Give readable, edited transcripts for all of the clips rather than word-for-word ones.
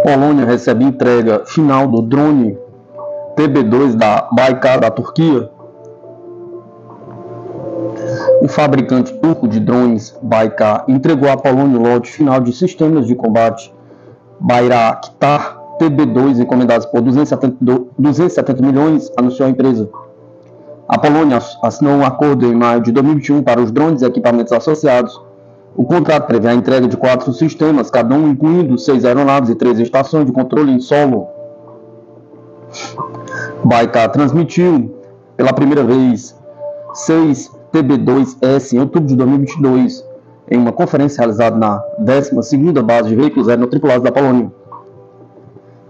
Polônia recebe entrega final do drone TB2 da Baykar da Turquia. O fabricante turco de drones Baykar entregou à Polônia o lote final de sistemas de combate Bayraktar TB2 encomendados por 270 milhões, anunciou a empresa. A Polônia assinou um acordo em maio de 2021 para os drones e equipamentos associados. O contrato prevê a entrega de 4 sistemas, cada um incluindo 6 aeronaves e 3 estações de controle em solo. Baykar transmitiu pela primeira vez 6 TB2S em outubro de 2022, em uma conferência realizada na 12ª base de veículos aerotripulados da Polônia.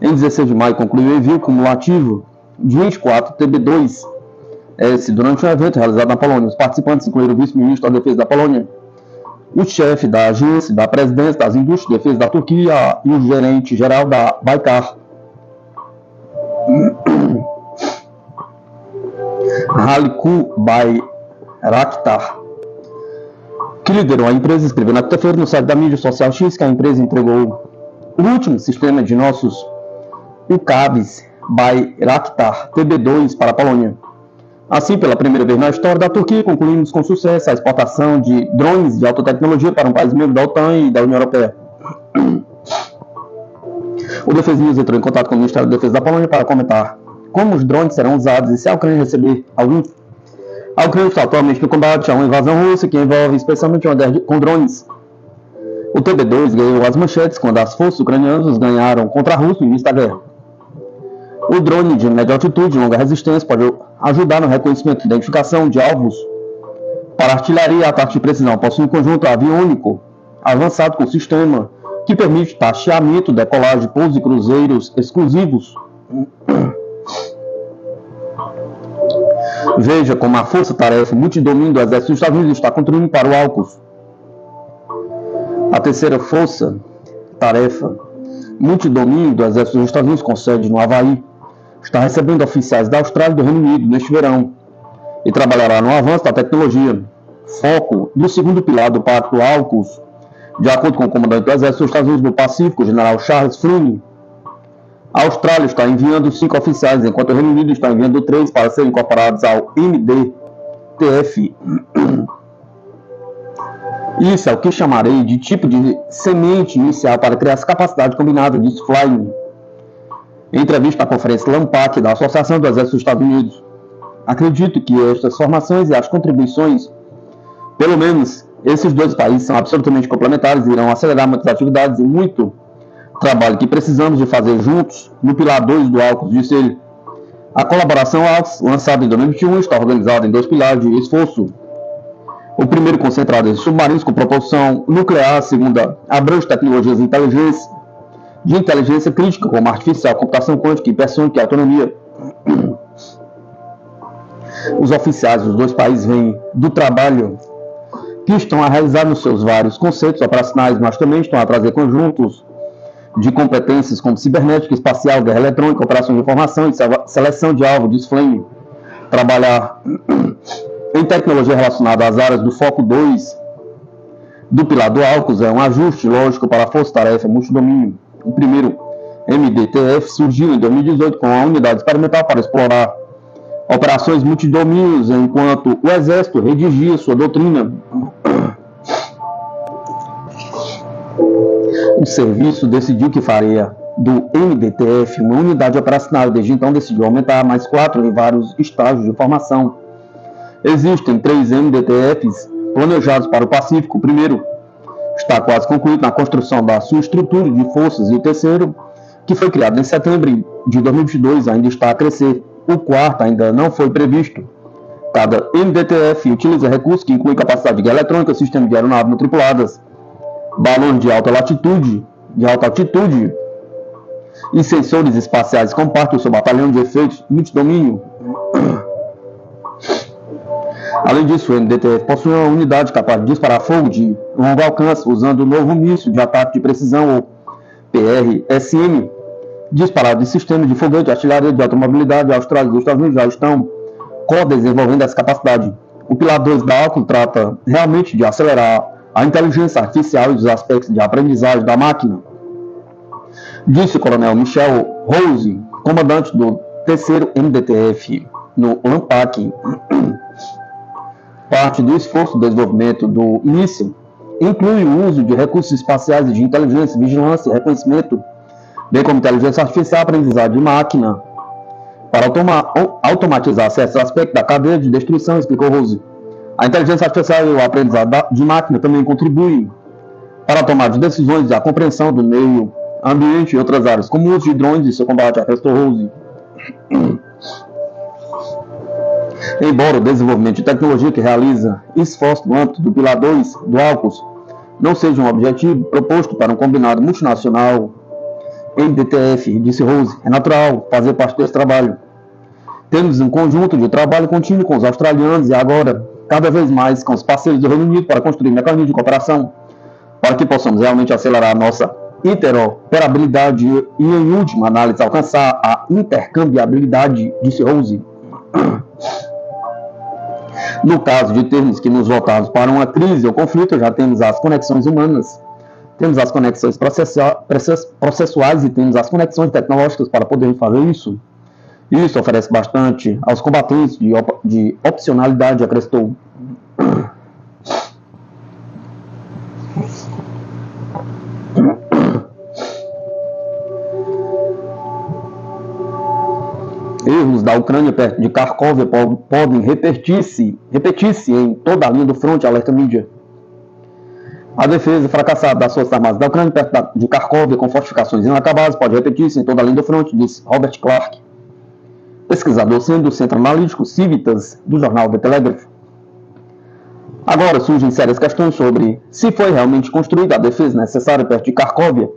Em 16 de maio, concluiu o envio cumulativo de 24 TB2S durante um evento realizado na Polônia. Os participantes incluíram o vice-ministro da Defesa da Polônia, o chefe da agência da presidência das indústrias de defesa da Turquia e o gerente-geral da Baykar. Haliku Bayraktar, que liderou a empresa, escreveu na quinta-feira no site da mídia social X que a empresa entregou o último sistema de nossos UCAVs Bayraktar TB2 para a Polônia. Assim, pela primeira vez na história da Turquia, concluímos com sucesso a exportação de drones de alta tecnologia para um país membro da OTAN e da União Europeia. O Defesa News entrou em contato com o Ministério da Defesa da Polônia para comentar como os drones serão usados e se a Ucrânia receber algum. A Ucrânia está atualmente no combate a uma invasão russa que envolve especialmente uma guerra com drones. O TB2 ganhou as manchetes quando as forças ucranianas ganharam contra a Rússia no início da guerra. O drone de média altitude e longa resistência pode ajudar no reconhecimento e identificação de alvos para artilharia e ataque de precisão. Possui um conjunto aviônico avançado com sistema que permite taxiamento, decolagem, pouso e cruzeiros exclusivos. Veja como a força-tarefa multidomínio do Exército dos Estados Unidos está contribuindo para o AUKUS. A terceira força-tarefa multidomínio do Exército dos Estados Unidos, com sede no Havaí, está recebendo oficiais da Austrália e do Reino Unido neste verão e trabalhará no avanço da tecnologia. Foco do segundo pilar do Pacto AUKUS, de acordo com o comandante do Exército dos Estados Unidos do Pacífico, o general Charles Flynn. A Austrália está enviando 5 oficiais, enquanto o Reino Unido está enviando 3 para serem incorporados ao MDTF. Isso é o que chamarei de tipo de semente inicial para criar essa capacidade combinada, disse Flynn, em entrevista à conferência LAMPAC da Associação do Exército dos Estados Unidos. Acredito que estas formações e as contribuições, pelo menos esses dois países, são absolutamente complementares e irão acelerar muitas atividades e muito trabalho que precisamos de fazer juntos no pilar 2 do AUKUS, disse ele. A colaboração AUKUS, lançada em 2021, está organizada em 2 pilares de esforço. O primeiro concentrado em submarinos com propulsão nuclear, a segunda abrange tecnologias de inteligência crítica, como artificial, computação quântica, hipersônica e autonomia. Os oficiais dos 2 países vêm do trabalho que estão a realizar nos seus vários conceitos operacionais, mas também estão a trazer conjuntos de competências como cibernética, espacial, guerra eletrônica, operações de informação e seleção de alvo, diz Flynn. Trabalhar em tecnologia relacionada às áreas do foco 2 do pilar do AUKUS é um ajuste lógico para a força-tarefa multidomínio. O primeiro MDTF surgiu em 2018 com a unidade experimental para explorar operações multidomínios, enquanto o Exército redigia sua doutrina. O serviço decidiu que faria do MDTF uma unidade operacional e desde então decidiu aumentar mais 4 em vários estágios de formação. Existem 3 MDTFs planejados para o Pacífico. O primeiro está quase concluído na construção da sua estrutura de forças e o terceiro, que foi criado em setembro de 2022, ainda está a crescer. O quarto ainda não foi previsto. Cada MDTF utiliza recursos que incluem capacidade de guerra eletrônica, sistema de aeronaves não tripuladas, balões de alta altitude e sensores espaciais como parte do seu batalhão de efeitos multidomínio. Além disso, o MDTF possui uma unidade capaz de disparar fogo de longo alcance usando o novo míssil de ataque de precisão, ou PRSM, disparado de sistemas de foguete de artilharia de automobilidade. A Austrália e os Estados Unidos já estão co-desenvolvendo essa capacidade. O pilar 2 da AUKUS trata realmente de acelerar a inteligência artificial e os aspectos de aprendizagem da máquina. disse o coronel Michel Rose, comandante do 3º MDTF no Lampak. Parte do esforço de desenvolvimento do míssil inclui o uso de recursos espaciais de inteligência, vigilância e reconhecimento, bem como inteligência artificial, aprendizagem de máquina, para automatizar certos aspectos da cadeia de destruição, explicou Rose. A inteligência artificial e o aprendizado de máquina também contribuem para a tomada de decisões e a compreensão do meio ambiente e outras áreas, como o uso de drones e seu combate, acrescentou Rose. Embora o desenvolvimento de tecnologia que realiza esforço no âmbito do Pilar 2 do AUKUS não seja um objetivo proposto para um combinado multinacional MDTF, disse Rose, é natural fazer parte desse trabalho. Temos um conjunto de trabalho contínuo com os australianos e agora, cada vez mais, com os parceiros do Reino Unido para construir mecanismos de cooperação para que possamos realmente acelerar a nossa interoperabilidade e, em última análise, alcançar a intercambiabilidade, disse Rose. No caso de termos que nos voltarmos para uma crise ou conflito, já temos as conexões humanas, temos as conexões processuais e temos as conexões tecnológicas para poder fazer isso. Isso oferece bastante aos combatentes de opcionalidade, acrescentou. Erros da Ucrânia perto de Kharkov podem repetir-se em toda a linha do fronte, alerta mídia. A defesa fracassada das forças armadas da Ucrânia perto de Kharkov com fortificações inacabadas pode repetir-se em toda a linha do fronte, disse Robert Clark, pesquisador sênior do Centro Analítico Civitas do jornal The Telegraph. Agora surgem sérias questões sobre se foi realmente construída a defesa necessária perto de Kharkov.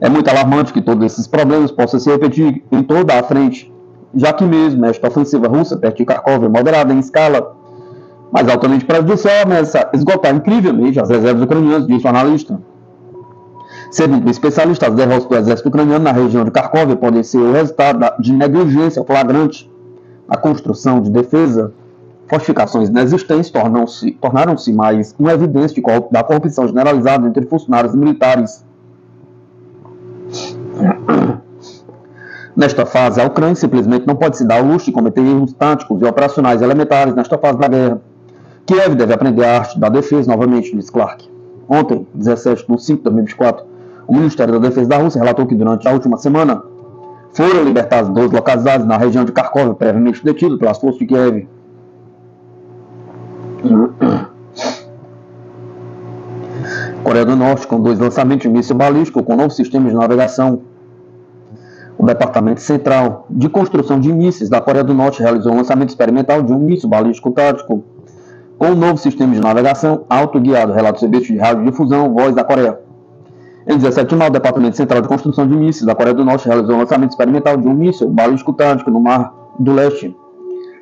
É muito alarmante que todos esses problemas possam se repetir em toda a frente, já que mesmo esta ofensiva russa perto de Kharkov é moderada em escala, mas altamente prejudicial, ameaça esgotar incrivelmente as reservas ucranianas, disse o analista. Segundo o especialista, as derrotas do exército ucraniano na região de Kharkov podem ser o resultado de negligência flagrante na construção de defesa. Fortificações inexistentes tornaram-se mais uma evidência da corrupção generalizada entre funcionários militares. Nesta fase, a Ucrânia simplesmente não pode se dar ao luxo de cometer erros táticos e operacionais elementares nesta fase da guerra. Kiev deve aprender a arte da defesa novamente, disse Clark. Ontem, 17 de 5 de 2024, o Ministério da Defesa da Rússia relatou que durante a última semana foram libertados 12 localizados na região de Kharkov, previamente detidos pelas forças de Kiev. Coreia do Norte com 2 lançamentos de míssil balístico com novo sistema de navegação. O Departamento Central de Construção de Mísseis da Coreia do Norte realizou um lançamento experimental de um míssil balístico tático com um novo sistema de navegação autoguiado, relata o serviço de radiodifusão Voz da Coreia. Em 17 de maio, o Departamento Central de Construção de Mísseis da Coreia do Norte realizou um lançamento experimental de um míssil balístico tático no Mar do Leste,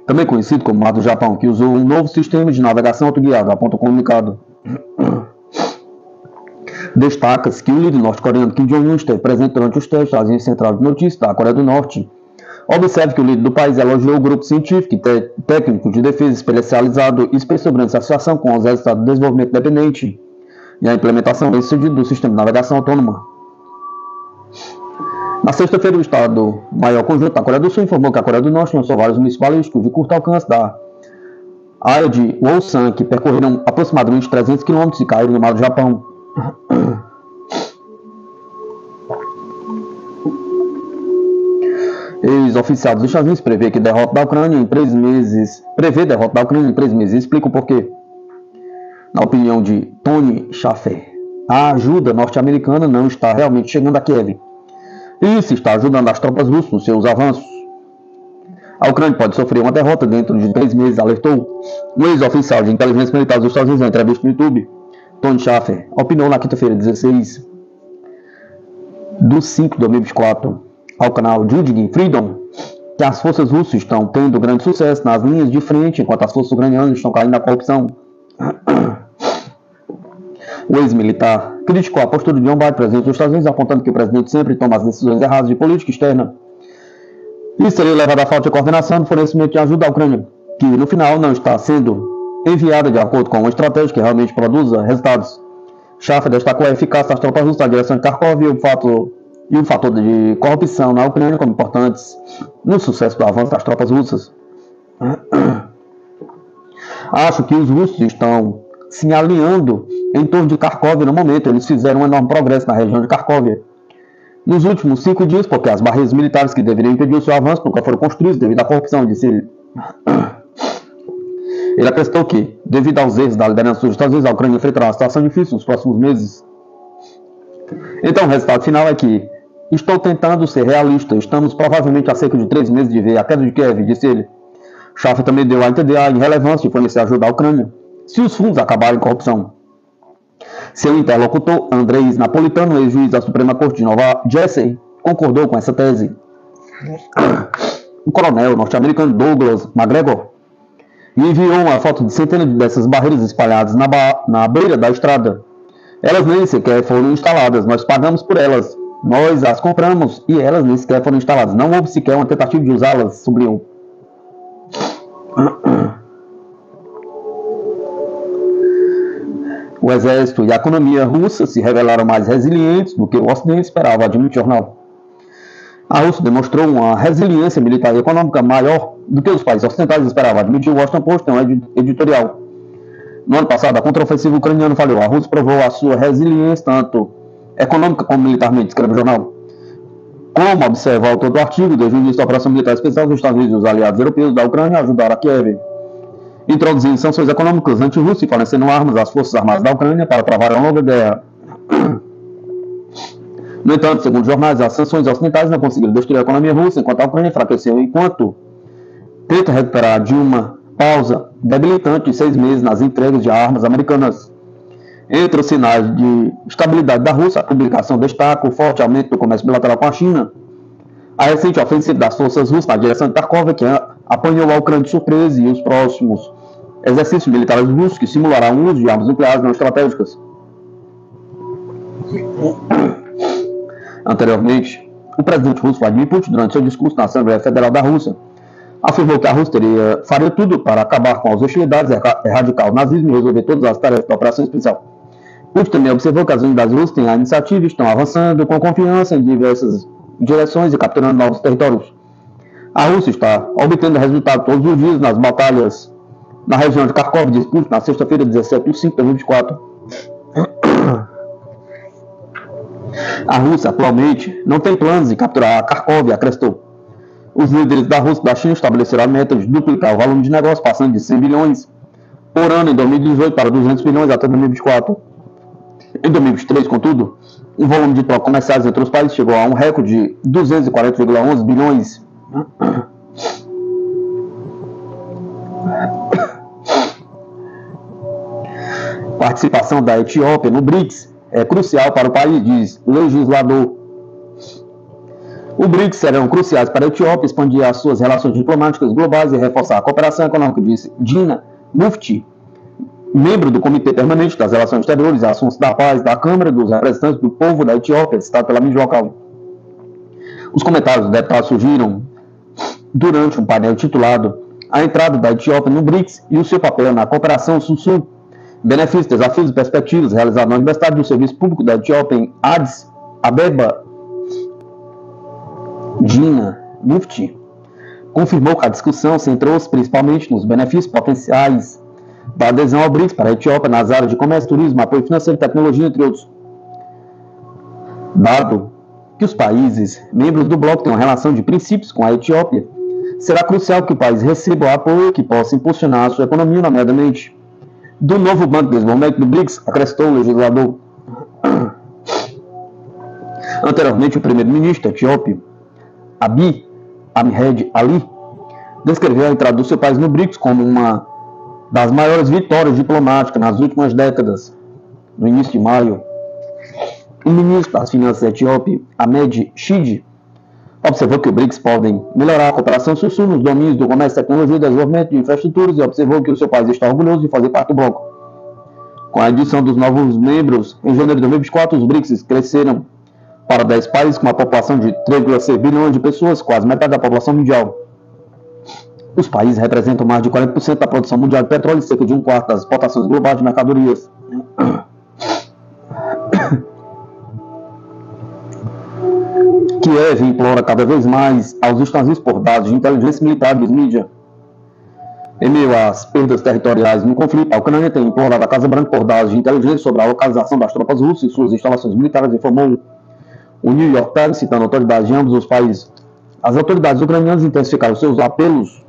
também conhecido como Mar do Japão, que usou um novo sistema de navegação autoguiado, aponta o comunicado. Destaca-se que o líder norte-coreano Kim Jong-un esteve presente durante os testes da agência central de notícias da Coreia do Norte. Observe que o líder do país elogiou o grupo científico e técnico de defesa especializado e expressou grande satisfação com os resultados do desenvolvimento independente e a implementação bem-sucedida do sistema de navegação autônoma. Na sexta-feira, o Estado-Maior Conjunto da Coreia do Sul informou que a Coreia do Norte lançou vários mísseis balísticos de curto alcance da área de Wonsan, que percorreram aproximadamente 300 km e caíram no Mar do Japão. Ex-oficial dos Estados Unidos prevê derrota da Ucrânia em 3 meses. Explica o porquê. Na opinião de Tony Schaffer, a ajuda norte-americana não está realmente chegando a Kiev. Isso está ajudando as tropas russas nos seus avanços. A Ucrânia pode sofrer uma derrota dentro de 3 meses, alertou um ex-oficial de inteligência militar dos Estados Unidos em entrevista no YouTube. Tony Schaffer opinou na quinta-feira, 16 de 5 de 2024, ao canal Judging Freedom, que as forças russas estão tendo grande sucesso nas linhas de frente, enquanto as forças ucranianas estão caindo na corrupção. O ex-militar criticou a postura de John Biden, presidente dos Estados Unidos, apontando que o presidente sempre toma as decisões erradas de política externa. Isso teria levado à falta de coordenação no fornecimento de ajuda à Ucrânia, que no final não está sendo enviada de acordo com uma estratégia que realmente produza resultados. Schaffer destacou a eficácia das tropas russas na direção de Kharkov e o fato e o fator de corrupção na Ucrânia como importantes no sucesso do avanço das tropas russas. Acho que os russos estão se alinhando em torno de Kharkov no momento. Eles fizeram um enorme progresso na região de Kharkov nos últimos 5 dias, porque as barreiras militares que deveriam impedir o seu avanço nunca foram construídas devido à corrupção, disse ele. Ele acrescentou que, devido aos erros da liderança dos Estados Unidos, a Ucrânia enfrentará uma situação difícil nos próximos meses. Então, o resultado final é que estou tentando ser realista. Estamos provavelmente a cerca de 3 meses de ver a queda de Kiev, disse ele. Schaff também deu a entender a irrelevância de fornecer ajuda à Ucrânia se os fundos acabarem em corrupção. Seu interlocutor, Andrei Napolitano, ex-juiz da Suprema Corte de Nova Jersey, concordou com essa tese. O coronel norte-americano Douglas McGregor me enviou uma foto de centenas dessas barreiras espalhadas na beira da estrada. Elas nem sequer foram instaladas, nós pagamos por elas. Nós as compramos e elas nem sequer foram instaladas. Não houve sequer uma tentativa de usá-las, sublinhou. O exército e a economia russa se revelaram mais resilientes do que o Ocidente esperava, admite o jornal. A Rússia demonstrou uma resiliência militar e econômica maior do que os países ocidentais esperavam, admitiu o Washington Post em um editorial. No ano passado, a contraofensiva ucraniana falhou. A Rússia provou a sua resiliência, tanto econômica como militarmente, escreve o jornal. Como observa o autor do artigo, desde o início da operação militar especial, os Estados Unidos e os aliados europeus da Ucrânia ajudaram a Kiev, introduzindo sanções econômicas anti-russas e fornecendo armas às forças armadas da Ucrânia para travar uma nova guerra. No entanto, segundo os jornais, as sanções ocidentais não conseguiram destruir a economia russa, enquanto a Ucrânia enfraqueceu, enquanto tenta recuperar de uma pausa debilitante de 6 meses nas entregas de armas americanas. Entre os sinais de estabilidade da Rússia, a publicação destaca o forte aumento do comércio bilateral com a China, a recente ofensiva das forças russas na direção de Kharkov, que apanhou a Ucrânia de surpresa, e os próximos exercícios militares russos que simularão o uso de armas nucleares não estratégicas. Anteriormente, o presidente russo Vladimir Putin, durante seu discurso na Assembleia Federal da Rússia, afirmou que a Rússia faria tudo para acabar com as hostilidades, erradicar o nazismo e resolver todas as tarefas da operação especial. Putin também observou que as unidades russas têm a iniciativa e estão avançando com confiança em diversas direções e capturando novos territórios. A Rússia está obtendo resultados todos os dias nas batalhas na região de Kharkov, disse Putin, na sexta-feira, 17 de 5 de 2024. A Rússia atualmente não tem planos de capturar Kharkov, acrescentou. Os líderes da Rússia e da China estabeleceram a meta de duplicar o volume de negócio, passando de 100 bilhões por ano em 2018 para 200 bilhões até 2024. Em 2023, contudo, o volume de trocas comerciais entre os países chegou a um recorde de 240,11 bilhões. Participação da Etiópia no BRICS é crucial para o país, diz o legislador. O BRICS serão cruciais para a Etiópia expandir as suas relações diplomáticas globais e reforçar a cooperação econômica, disse Dina Mufti, membro do Comitê Permanente das Relações Exteriores e Assuntos da Paz da Câmara dos Representantes do Povo da Etiópia, citado pela mídia local. Os comentários do deputado surgiram durante um painel titulado A Entrada da Etiópia no BRICS e o seu papel na cooperação Sul-Sul, benefícios, desafios e perspectivas, realizado na Universidade do Serviço Público da Etiópia em Addis Abeba. Dina Mufti confirmou que a discussão centrou-se principalmente nos benefícios potenciais da adesão ao BRICS para a Etiópia nas áreas de comércio, turismo, apoio financeiro, tecnologia, entre outros. Dado que os países membros do bloco têm uma relação de princípios com a Etiópia, será crucial que o país receba o apoio que possa impulsionar a sua economia, nomeadamente do novo Banco de Desenvolvimento do BRICS, acrescentou o legislador. Anteriormente, o primeiro-ministro etíope, Abiy Ahmed Ali, descreveu a entrada do seu país no BRICS como uma das maiores vitórias diplomáticas nas últimas décadas. No início de maio, o ministro das Finanças etíope, Ahmed Shide, observou que os BRICS podem melhorar a cooperação sul-sul nos domínios do comércio, tecnologia e desenvolvimento de infraestruturas, e observou que o seu país está orgulhoso de fazer parte do bloco. Com a adição dos novos membros, em janeiro de 2024, os BRICS cresceram para 10 países com uma população de 3,6 bilhões de pessoas, quase metade da população mundial. Os países representam mais de 40% da produção mundial de petróleo e cerca de 1/4 das exportações globais de mercadorias. Kiev implora cada vez mais aos Estados Unidos por dados de inteligência militar e mídia. Em meio às perdas territoriais no conflito, a Ucrânia tem implorado a Casa Branca por dados de inteligência sobre a localização das tropas russas e suas instalações militares, informou o New York Times, citando autoridades de ambos os países. As autoridades ucranianas intensificaram seus apelos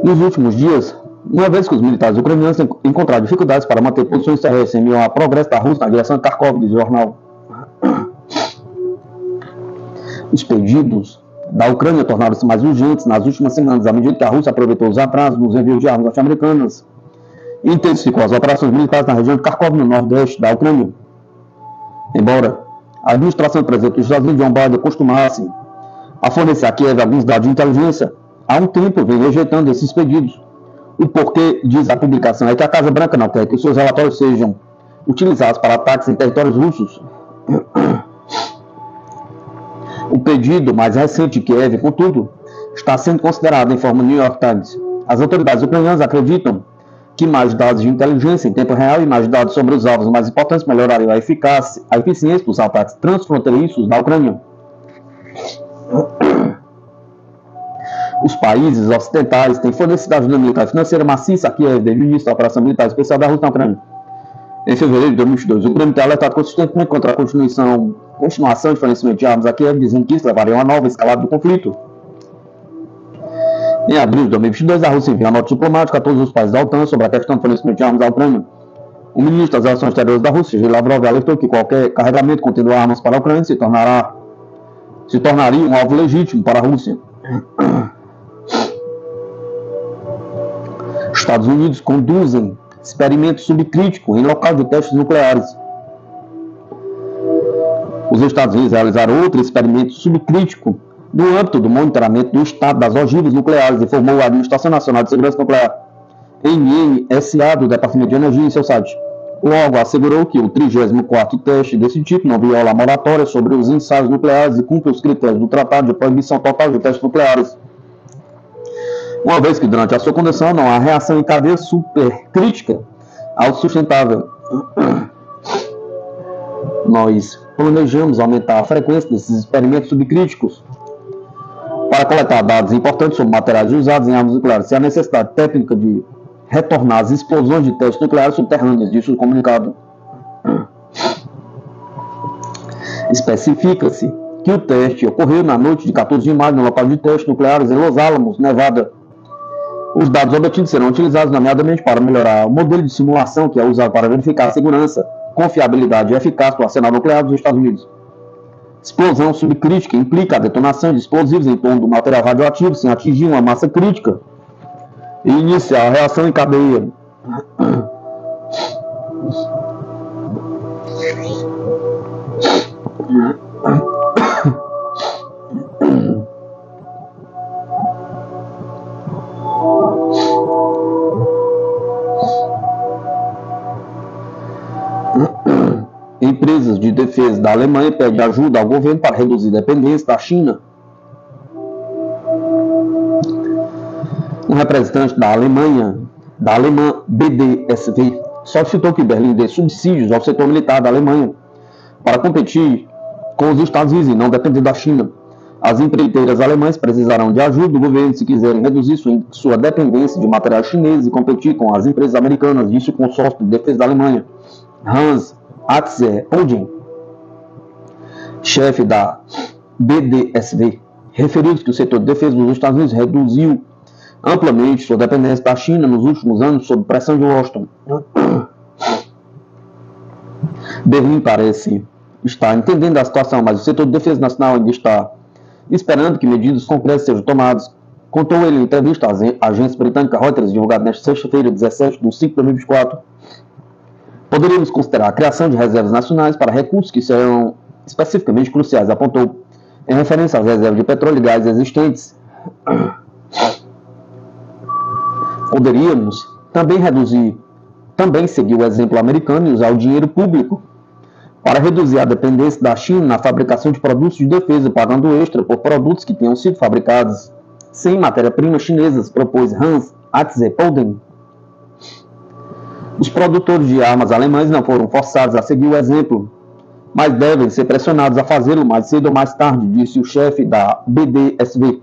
nos últimos dias, uma vez que os militares ucranianos têm encontrado dificuldades para manter posições terrestres em meio ao progresso da Rússia na direção de Kharkov, diz o jornal. Os pedidos da Ucrânia tornaram-se mais urgentes nas últimas semanas, à medida que a Rússia aproveitou os atrasos nos envios de armas norte-americanas e intensificou as operações militares na região de Kharkov, no nordeste da Ucrânia. Embora a administração do presidente dos Estados Unidos, John Biden, costumasse a fornecer a Kiev alguns dados de inteligência, há um tempo vem rejeitando esses pedidos. O porquê, diz a publicação, é que a Casa Branca não quer que os seus relatórios sejam utilizados para ataques em territórios russos. O pedido mais recente de Kiev, contudo, está sendo considerado, informa o New York Times. As autoridades ucranianas acreditam que mais dados de inteligência em tempo real e mais dados sobre os alvos mais importantes melhorariam a eficiência dos ataques transfronteiriços da Ucrânia. Os países ocidentais têm fornecido ajuda militar financeira maciça a Kiev desde o início da operação militar especial da Rússia na Ucrânia. Em fevereiro de 2022, o Ucrânia tem alertado consistentemente contra a continuação de fornecimento de armas a Kiev, dizendo que isso levaria a uma nova escalada do conflito. Em abril de 2022, a Rússia enviou uma nota diplomática a todos os países da OTAN sobre a questão do fornecimento de armas à Ucrânia. O ministro das Relações Exteriores da Rússia, Sergei Lavrov, alertou que qualquer carregamento contendo armas para a Ucrânia se tornaria um alvo legítimo para a Rússia. Estados Unidos conduzem experimento subcrítico em local de testes nucleares. Os Estados Unidos realizaram outro experimento subcrítico no âmbito do monitoramento do estado das ogivas nucleares, informou a Administração Nacional de Segurança Nuclear, NNSA, do Departamento de Energia, em seu site. Logo, assegurou que o 34º teste desse tipo não viola a moratória sobre os ensaios nucleares e cumpre os critérios do Tratado de Proibição Total de Testes Nucleares. Uma vez que durante a sua condução não há reação em cadeia supercrítica ao sustentável. Nós planejamos aumentar a frequência desses experimentos subcríticos para coletar dados importantes sobre materiais usados em armas nucleares, se há necessidade técnica de retornar as explosões de testes nucleares subterrâneas, disse o comunicado. Especifica-se que o teste ocorreu na noite de 14 de maio no local de testes nucleares em Los Alamos, Nevada. Os dados obtidos serão utilizados nomeadamente para melhorar o modelo de simulação que é usado para verificar a segurança, confiabilidade e eficácia do arsenal nuclear dos Estados Unidos. Explosão subcrítica implica a detonação de explosivos em torno do material radioativo sem atingir uma massa crítica e iniciar a reação em cadeia. Empresas de defesa da Alemanha pedem ajuda ao governo para reduzir a dependência da China. Um representante da alemã BDSV, solicitou que Berlim dê subsídios ao setor militar da Alemanha para competir com os Estados Unidos e não depender da China. As empreiteiras alemãs precisarão de ajuda do governo se quiserem reduzir sua dependência de materiais chineses e competir com as empresas americanas, disse o consórcio de defesa da Alemanha, Hans Axel Odin, chefe da BDSV, referiu que o setor de defesa dos Estados Unidos reduziu amplamente sua dependência da China nos últimos anos sob pressão de Washington. Berlim parece estar entendendo a situação, mas o setor de defesa nacional ainda está esperando que medidas concretas sejam tomadas, contou ele em entrevista à agência britânica Reuters, divulgada nesta sexta-feira, 17 de 5 de 2024. Poderíamos considerar a criação de reservas nacionais para recursos que serão especificamente cruciais, apontou, em referência às reservas de petróleo e gás existentes. Poderíamos também seguir o exemplo americano e usar o dinheiro público para reduzir a dependência da China na fabricação de produtos de defesa, pagando extra por produtos que tenham sido fabricados sem matéria-prima chinesas, propôs Hans Axel Odin. Os produtores de armas alemães não foram forçados a seguir o exemplo mas devem ser pressionados a fazê-lo mais cedo ou mais tarde, disse o chefe da BDSV.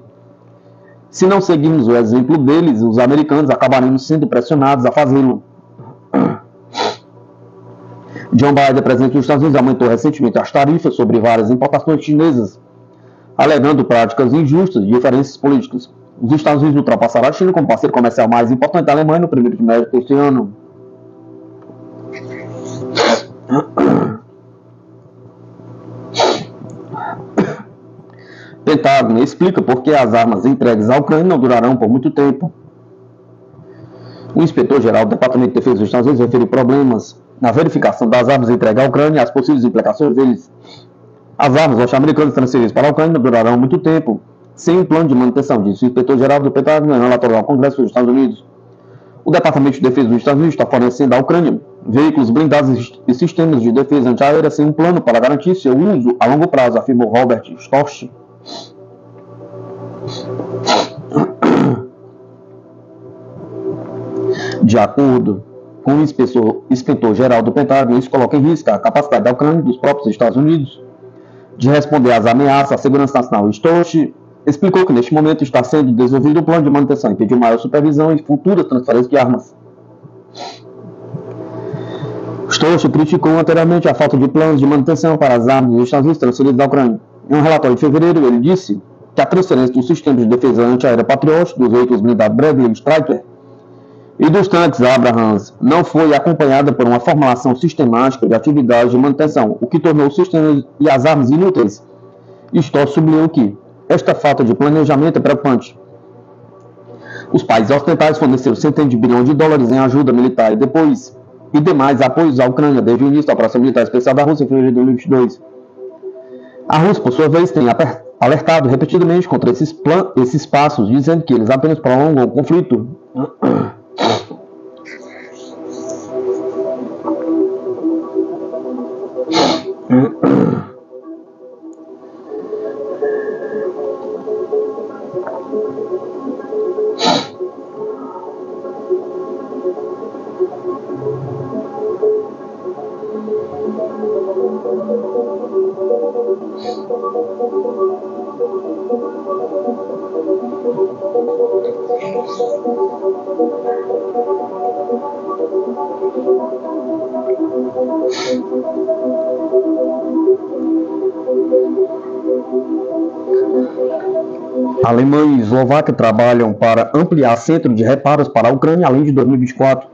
Se não seguirmos o exemplo deles, os americanos acabaremos sendo pressionados a fazê-lo. John Biden, presidente dos Estados Unidos, aumentou recentemente as tarifas sobre várias importações chinesas, alegando práticas injustas e diferenças políticas. Os Estados Unidos ultrapassaram a China como parceiro comercial mais importante da Alemanha no primeiro trimestre deste ano. Pentágono explica por que as armas entregues à Ucrânia não durarão por muito tempo. O inspetor-geral do Departamento de Defesa dos Estados Unidos referiu problemas na verificação das armas entregues à Ucrânia e as possíveis implicações deles. As armas norte-americanas transferidas para a Ucrânia não durarão muito tempo, sem um plano de manutenção, disse o inspetor-geral do Pentágono em relatório ao Congresso dos Estados Unidos. O Departamento de Defesa dos Estados Unidos está fornecendo à Ucrânia veículos blindados e sistemas de defesa antiaérea sem um plano para garantir seu uso a longo prazo, afirmou Robert Storch. De acordo com o inspetor-geral do Pentágono, isso coloca em risco a capacidade da Ucrânia e dos próprios Estados Unidos de responder às ameaças à segurança nacional. Storch explicou que neste momento está sendo desenvolvido um plano de manutenção e pediu maior supervisão e futuras transferências de armas. Storch criticou anteriormente a falta de planos de manutenção para as armas dos Estados Unidos transferidas da Ucrânia. Em um relatório de fevereiro, ele disse que a transferência dos sistemas de defesa antiaérea Patriot, dos veículos blindados Bradley Striker e dos tanques Abrams não foi acompanhada por uma formulação sistemática de atividades de manutenção, o que tornou os sistemas e as armas inúteis. Storch sublinhou que esta falta de planejamento é preocupante. Os países ocidentais forneceram centenas de bilhões de dólares em ajuda militar e demais apoios à Ucrânia desde o início da operação militar especial da Rússia em fevereiro de 2022. A Rússia, por sua vez, tem alertado repetidamente contra esses passos, dizendo que eles apenas prolongam o conflito. A Alemanha e a Eslováquia trabalham para ampliar centro de reparos para a Ucrânia além de 2024.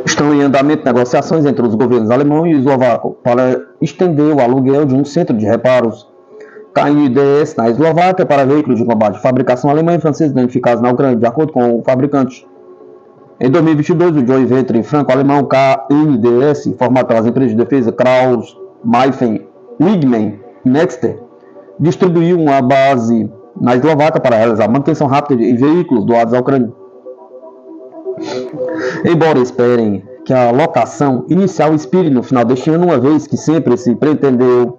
Estão em andamento negociações entre os governos alemão e eslovaco para estender o aluguel de um centro de reparos KNDS na Eslováquia para veículos de combate de fabricação alemã e francesa identificados na Ucrânia, de acordo com o fabricante. Em 2022, o joint venture franco-alemão KNDS, formado pelas empresas de defesa Krauss, Maifen, Wigmann e Nexter, distribuiu uma base na Eslováquia para realizar manutenção rápida de veículos doados à Ucrânia. Embora esperem que a locação inicial expire no final deste ano, uma vez que sempre se pretendeu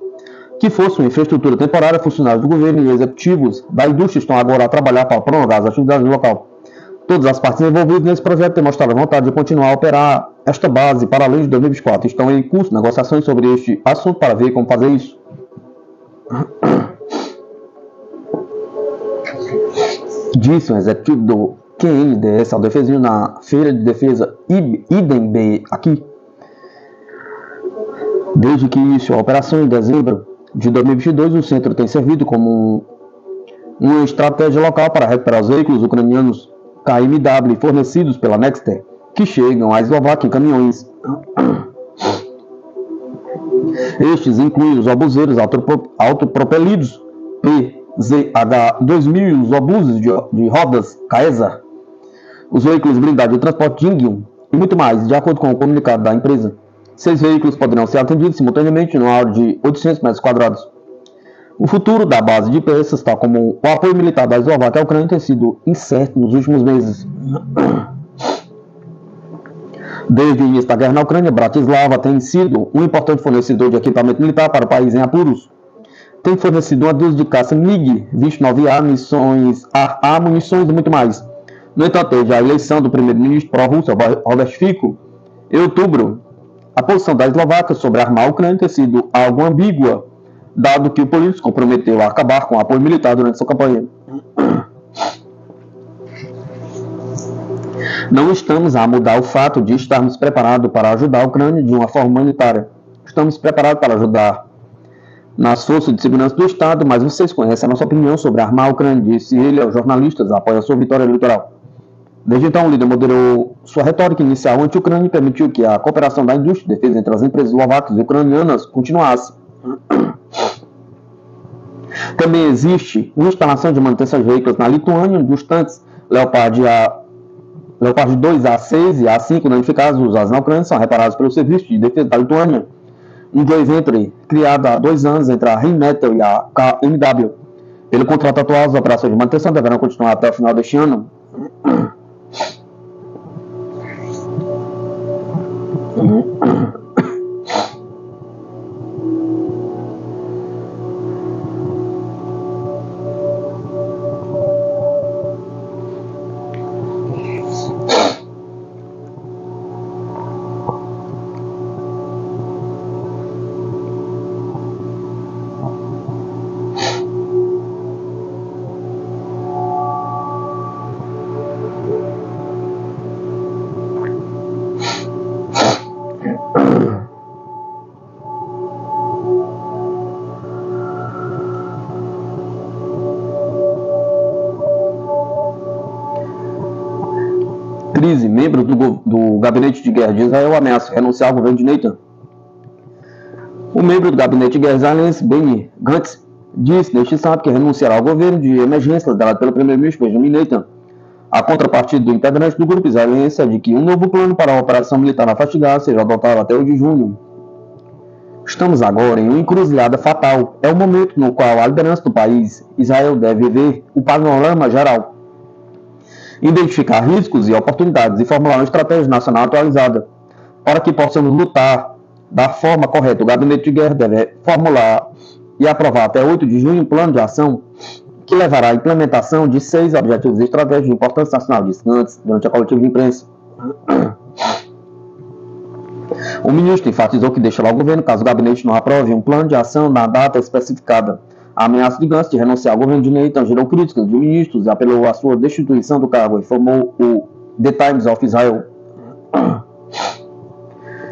que fosse uma infraestrutura temporária, funcionários do governo e executivos da indústria estão agora a trabalhar para prolongar as atividades no local. Todas as partes envolvidas nesse projeto têm mostrado a vontade de continuar a operar esta base para além de 2024. Estão em curso negociações sobre este assunto para ver como fazer isso. Disse um executivo do QNDS ao defesinho na feira de defesa IDEMB aqui. Desde que iniciou a operação em dezembro de 2022, o centro tem servido como uma estratégia local para recuperar os veículos ucranianos KMW fornecidos pela Nexter, que chegam à Eslováquia em caminhões. Estes incluem os obuseiros autopropelidos PZH-2000 e os obuses de rodas Caesar, os veículos blindados de transporte Jingyun e muito mais, de acordo com o comunicado da empresa. 6 veículos poderão ser atendidos simultaneamente numa área de 800 metros quadrados. O futuro da base de peças, tal como o apoio militar da Eslováquia à Ucrânia, tem sido incerto nos últimos meses. Desde o início da guerra na Ucrânia, Bratislava tem sido um importante fornecedor de equipamento militar para o país em apuros. Tem fornecido uma dúzia de caça MiG-29A, munições e muito mais. No entanto, desde a eleição do primeiro-ministro pró-russo, Robert Fico, em outubro, a posição da Eslováquia sobre armar a Ucrânia tem sido algo ambígua, dado que o político se comprometeu a acabar com o apoio militar durante sua campanha. Não estamos a mudar o fato de estarmos preparados para ajudar a Ucrânia de uma forma humanitária. Estamos preparados para ajudar nas forças de segurança do Estado, mas vocês conhecem a nossa opinião sobre armar a Ucrânia, disse ele aos jornalistas após a sua vitória eleitoral. Desde então, o líder moderou sua retórica inicial anti-Ucrânia e permitiu que a cooperação da indústria de defesa entre as empresas eslovacas e ucranianas continuasse. Também existe uma instalação de manutenção de veículos na Lituânia, onde os tanques Leopard 2 A6 e A5 danificados usados na Ucrânia são reparados pelo Serviço de Defesa da Lituânia, um joint venture criado há 2 anos entre a Rheinmetall e a KMW. Pelo contrato atual, as operações de manutenção deverão continuar até o final deste ano. Crise, membros do Gabinete de Guerra de Israel ameaçam renunciar ao governo de Netanyahu. O membro do Gabinete de Guerra israelense, Benny Gantz, disse neste sábado que renunciará ao governo de emergência liderado pelo primeiro-ministro Benjamin Netanyahu. A contrapartida do integrante do grupo israelense é de que um novo plano para a operação militar na faixa de Gaza seja adotado até o de junho. Estamos agora em uma encruzilhada fatal. É o momento no qual a liderança do país, Israel, deve ver o panorama geral, identificar riscos e oportunidades e formular uma estratégia nacional atualizada. Para que possamos lutar da forma correta, o Gabinete de Guerra deve formular e aprovar até 8 de junho um plano de ação que levará à implementação de 6 objetivos estratégicos de importância nacional, disse Gantz durante a coletiva de imprensa. O ministro enfatizou que deixará o governo caso o gabinete não aprove um plano de ação na data especificada. A ameaça de Gantz de renunciar ao governo de Netanyahu gerou críticas de ministros e apelou à sua destituição do cargo, informou o The Times of Israel.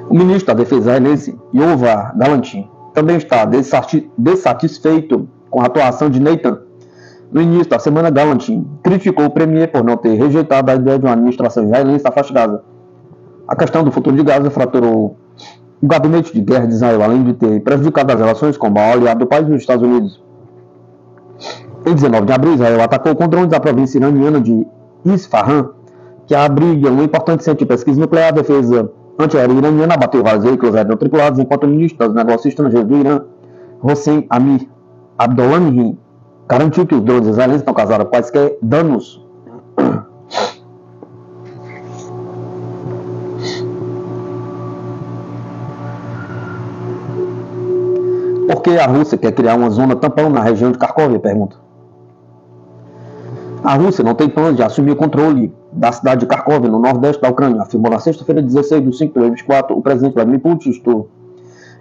O ministro da Defesa israelense, Yoav Gallant, também está dessatisfeito com a atuação de Netanyahu. No início da semana, Gallant criticou o premier por não ter rejeitado a ideia de uma administração israelense na faixa de Gaza. A questão do futuro de Gaza fraturou o Gabinete de Guerra de Israel, além de ter prejudicado as relações com o maior aliado do país nos Estados Unidos. Em 19 de abril, Israel atacou com drones a província iraniana de Isfahan, que abriga um importante centro de pesquisa nuclear. A defesa antiaérea iraniana abateu vários veículos aéreos tripulados, enquanto o ministro dos Negócios Estrangeiros do Irã, Hossein Amir Abdollahian, garantiu que os drones israelenses não causaram quaisquer danos. Por que a Rússia quer criar uma zona tampão na região de Kharkov? Pergunta. A Rússia não tem plano de assumir o controle da cidade de Kharkov, no nordeste da Ucrânia, afirmou na sexta-feira, 16 de 5 de 2024, o presidente Vladimir Putin.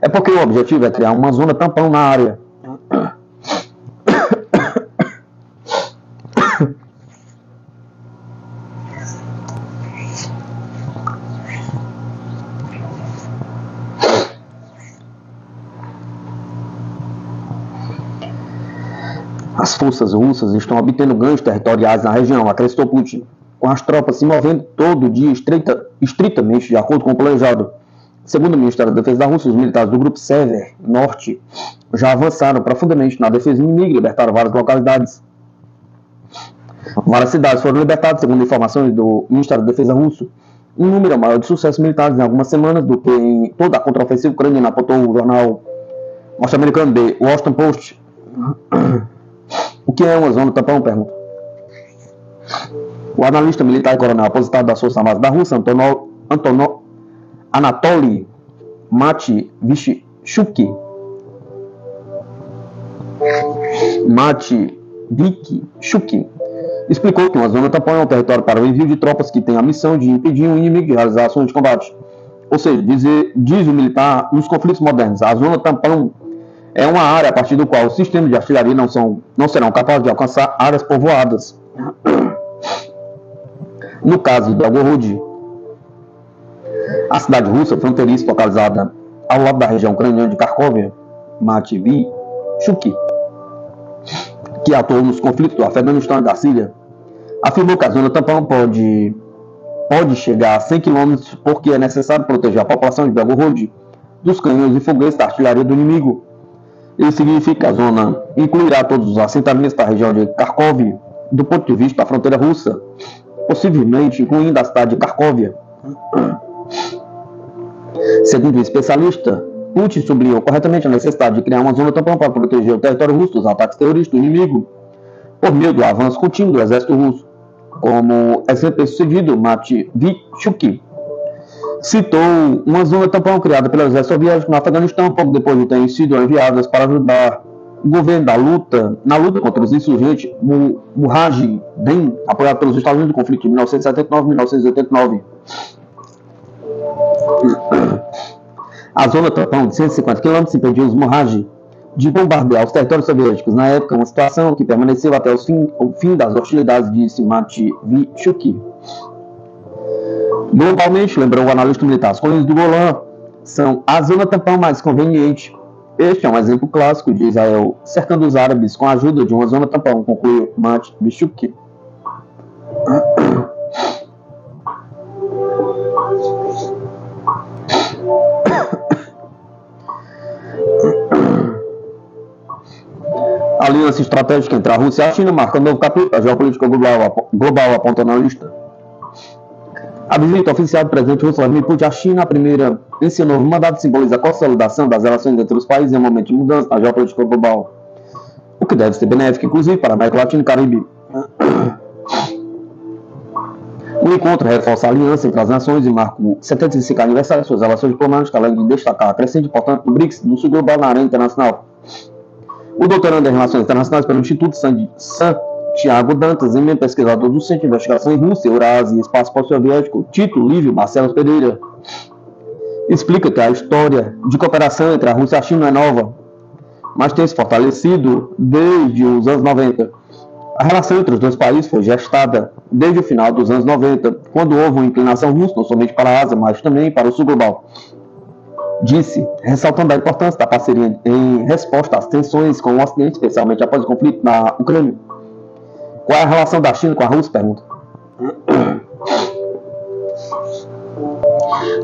É porque o objetivo é criar uma zona tampão na área. As forças russas estão obtendo ganhos territoriais na região, acrescentou Putin, com as tropas se movendo todo dia estritamente de acordo com o planejado. Segundo o Ministério da Defesa da Rússia, os militares do Grupo Sever Norte já avançaram profundamente na defesa inimiga e libertaram várias localidades. Várias cidades foram libertadas, segundo informações do Ministério da Defesa russo. Um número maior de sucessos militares em algumas semanas do que em toda a contraofensiva ucraniana, apontou o jornal norte-americano The Washington Post. O que é uma zona tampão? Pergunta. O analista militar e coronel aposentado das Forças Armadas da Rússia, Anatoly Matveychuk, explicou que uma zona tampão é um território para o envio de tropas que tem a missão de impedir um inimigo de realizar ações de combate. Ou seja, diz o militar, nos conflitos modernos, a zona tampão é uma área a partir do qual os sistemas de artilharia não serão capazes de alcançar áreas povoadas. No caso de Belgorod, a cidade russa fronteiriça localizada ao lado da região ucraniana de Kharkov, Matvey-Shuki, que atuou nos conflitos do Afeganistão e da Síria, afirmou que a zona tampão pode chegar a 100 km porque é necessário proteger a população de Belgorod dos canhões e foguetes da artilharia do inimigo. Isso significa que a zona incluirá todos os assentamentos da região de Kharkov do ponto de vista da fronteira russa, possivelmente incluindo a cidade de Kharkov. Segundo o especialista, Putin sublinhou corretamente a necessidade de criar uma zona tampão para proteger o território russo dos ataques terroristas do inimigo, por meio do avanço contínuo do exército russo. Como exemplo sucedido, Matvey-Shuki citou uma zona tampão criada pelo exército soviético no Afeganistão pouco depois de terem sido enviadas para ajudar o governo na luta contra os insurgentes Mujahideen, apoiado pelos Estados Unidos no conflito de 1979 e 1989. A zona tampão de 150 km impediu os Mujahideen de bombardear os territórios soviéticos na época, uma situação que permaneceu até o fim das hostilidades, disse Matvey-Shuki. Globalmente, lembrou o analista militar, as colinas do Golã são a zona tampão mais conveniente. Este é um exemplo clássico de Israel cercando os árabes com a ajuda de uma zona tampão, concluiu Matvey-Shuki. A aliança estratégica entre a Rússia e a China marca um novo capítulo da geopolítica global, apontou o analista. A visita oficial do presidente russo Vladimir Putin à China, a primeira em seu novo mandato, simboliza a consolidação das relações entre os países em um momento de mudança na geopolítica global, o que deve ser benéfico, inclusive, para a América Latina e Caribe. O encontro reforça a aliança entre as nações e marca o 75º aniversário de suas relações diplomáticas, além de destacar a crescente importância do BRICS no sul global na arena internacional. O doutorando em Relações Internacionais pelo Instituto Santiago Dantas, e membro pesquisador do Centro de Investigação em Rússia, Eurásia e Espaço Pós-Soviético, Tito Livio Marcelo Pereira, explica que a história de cooperação entre a Rússia e a China não é nova, mas tem se fortalecido desde os anos 90. A relação entre os dois países foi gestada desde o final dos anos 90, quando houve uma inclinação russa não somente para a Ásia, mas também para o sul global. Disse, ressaltando a importância da parceria em resposta às tensões com o Ocidente, especialmente após o conflito na Ucrânia. Qual é a relação da China com a Rússia? Pergunta.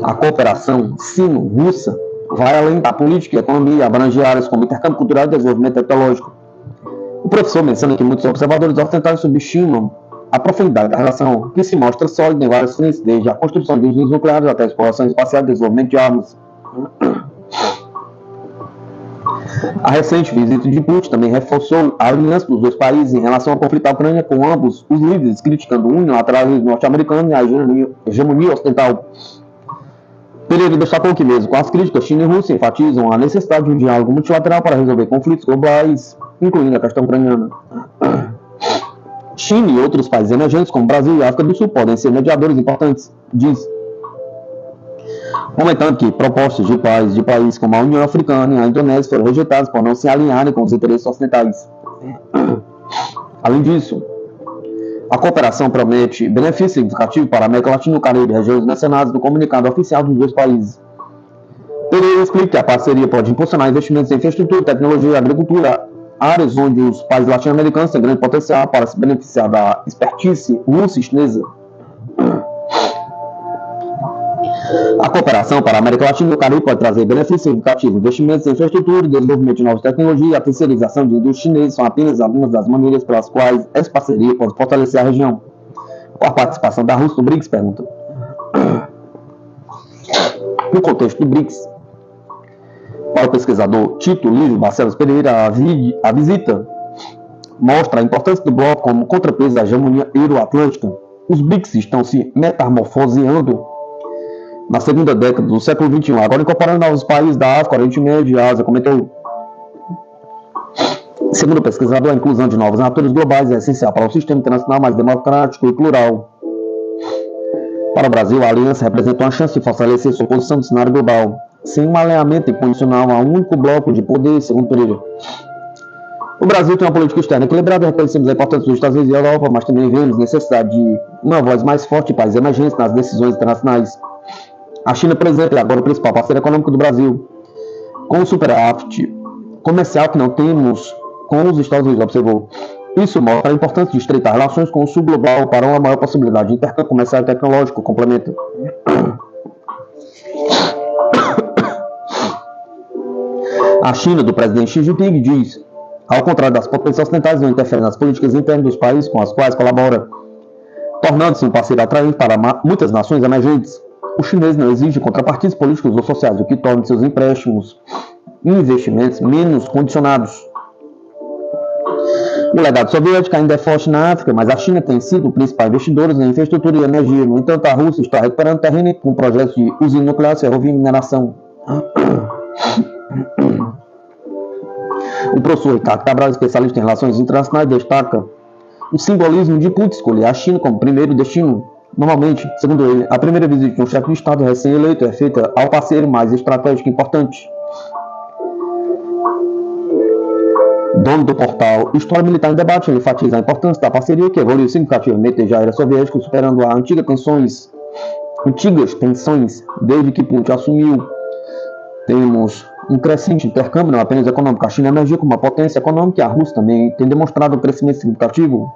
A cooperação sino-russa vai além da política e economia e abrange áreas como intercâmbio cultural e desenvolvimento tecnológico. O professor menciona que muitos observadores ocidentais subestimam a profundidade da relação, que se mostra sólida em várias frentes, desde a construção de usinas nucleares até a exploração espacial e desenvolvimento de armas. A recente visita de Putin também reforçou a aliança dos dois países em relação ao conflito da Ucrânia, com ambos os líderes criticando o unilateralismo norte-americano e a hegemonia ocidental. Pereira destacou que mesmo com as críticas, China e Rússia enfatizam a necessidade de um diálogo multilateral para resolver conflitos globais, incluindo a questão ucraniana. China e outros países emergentes, como Brasil e África do Sul, podem ser mediadores importantes, diz. Comentando que propostas de paz de países como a União Africana e a Indonésia foram rejeitadas por não se alinharem com os interesses ocidentais. Além disso, a cooperação promete benefício significativo para a América Latina e o Caribe, regiões mencionadas no comunicado oficial dos dois países. Pereira explica que a parceria pode impulsionar investimentos em infraestrutura, tecnologia e agricultura, áreas onde os países latino-americanos têm grande potencial para se beneficiar da expertise russa e chinesa. A cooperação para a América Latina e o Caribe pode trazer benefícios significativos. Investimentos em infraestrutura, desenvolvimento de novas tecnologias e a terceirização de indústrias chinesas são apenas algumas das maneiras pelas quais essa parceria pode fortalecer a região. Qual a participação da Rússia no BRICS? Pergunta. No contexto do BRICS, para o pesquisador Tito Livio Marcelo Pereira, a visita mostra a importância do bloco como contrapeso da hegemonia euroatlântica. Os BRICS estão se metamorfoseando na segunda década do século XXI, agora incorporando novos países da África, Oriente Médio e Ásia, comentou. Segundo o pesquisador, a inclusão de novos atores globais é essencial para um sistema internacional mais democrático e plural. Para o Brasil, a aliança representa uma chance de fortalecer sua posição no cenário global, sem um alinhamento incondicional a um único bloco de poder, segundo Pereira. O Brasil tem uma política externa equilibrada, reconhecemos a importância dos Estados Unidos e da Europa, mas também vemos necessidade de uma voz mais forte de países emergentes nas decisões internacionais. A China, por exemplo, é agora o principal parceiro econômico do Brasil, com o superávit comercial que não temos com os Estados Unidos, observou. Isso mostra a importância de estreitar relações com o sul global para uma maior possibilidade de intercâmbio comercial e tecnológico, complementa. A China, do presidente Xi Jinping, diz: ao contrário das potências ocidentais, não interfere nas políticas internas dos países com as quais colabora, tornando-se um parceiro atraente para muitas nações emergentes. O chinês não exige contrapartidas políticos ou sociais, o que torna seus empréstimos e investimentos menos condicionados. O legado soviético ainda é forte na África, mas a China tem sido o principal investidor em infraestrutura e energia. No entanto, a Rússia está recuperando terreno com projetos de usina nuclear, ferrovia e mineração. O professor Ricardo Cabral, especialista em relações internacionais, destaca o simbolismo de Putin escolher a China como primeiro destino. Normalmente, segundo ele, a primeira visita de um chefe de Estado recém-eleito é feita ao parceiro mais estratégico e importante. Dono do portal História Militar em Debate, ele enfatiza a importância da parceria que evoluiu significativamente desde a era soviética, superando as antigas tensões desde que Putin assumiu. Temos um crescente intercâmbio, não apenas econômico. A China emergiu como uma potência econômica e a Rússia também tem demonstrado um crescimento significativo.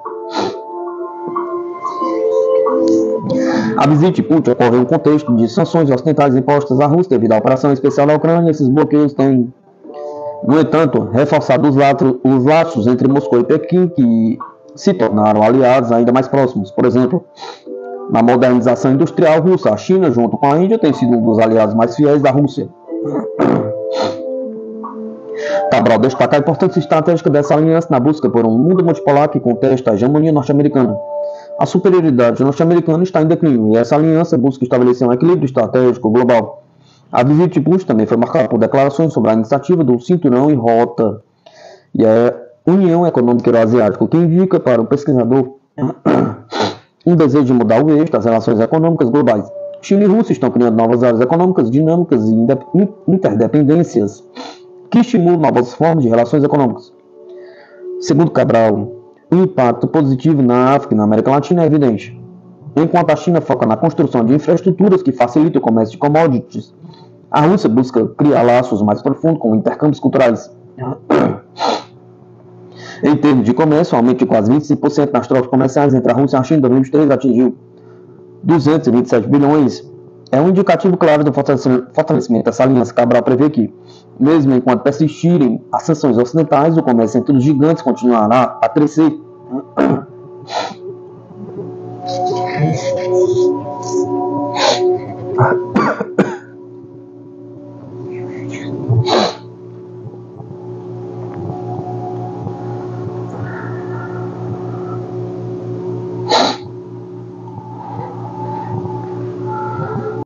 A visita de Putin ocorre em um contexto de sanções ocidentais impostas à Rússia devido à operação especial da Ucrânia. Esses bloqueios têm, no entanto, reforçado os laços entre Moscou e Pequim, que se tornaram aliados ainda mais próximos. Por exemplo, na modernização industrial russa, a China, junto com a Índia, tem sido um dos aliados mais fiéis da Rússia. Cabral destaca a importância estratégica dessa aliança na busca por um mundo multipolar que contesta a hegemonia norte-americana. A superioridade norte-americana está em declínio e essa aliança busca estabelecer um equilíbrio estratégico global. A visita de Putin também foi marcada por declarações sobre a iniciativa do Cinturão e Rota e a União Econômica Euroasiática, o que indica para o pesquisador um desejo de mudar o eixo das relações econômicas globais. China e Rússia estão criando novas áreas econômicas dinâmicas e interdependências que estimulam novas formas de relações econômicas. Segundo Cabral, o impacto positivo na África e na América Latina é evidente. Enquanto a China foca na construção de infraestruturas que facilitam o comércio de commodities, a Rússia busca criar laços mais profundos com intercâmbios culturais. Em termos de comércio, o aumento de quase 25% nas trocas comerciais entre a Rússia e a China em 2023 atingiu 227 bilhões. É um indicativo claro do fortalecimento dessa aliança. Cabral prevê que, mesmo enquanto persistirem as sanções ocidentais, o comércio entre os gigantes continuará a crescer.